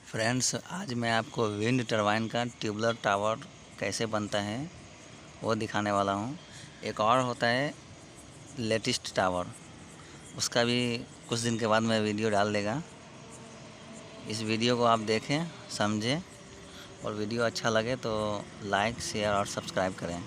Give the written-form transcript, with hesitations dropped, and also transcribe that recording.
Friends, आज मैं आपको विंड टरबाइन का ट्यूबलर टावर कैसे बनता है वो दिखाने वाला हूँ। एक और होता है लेटेस्ट टावर, उसका भी कुछ दिन के बाद मैं वीडियो डाल देगा। इस वीडियो को आप देखें, समझें और वीडियो अच्छा लगे तो लाइक, शेयर और सब्सक्राइब करें।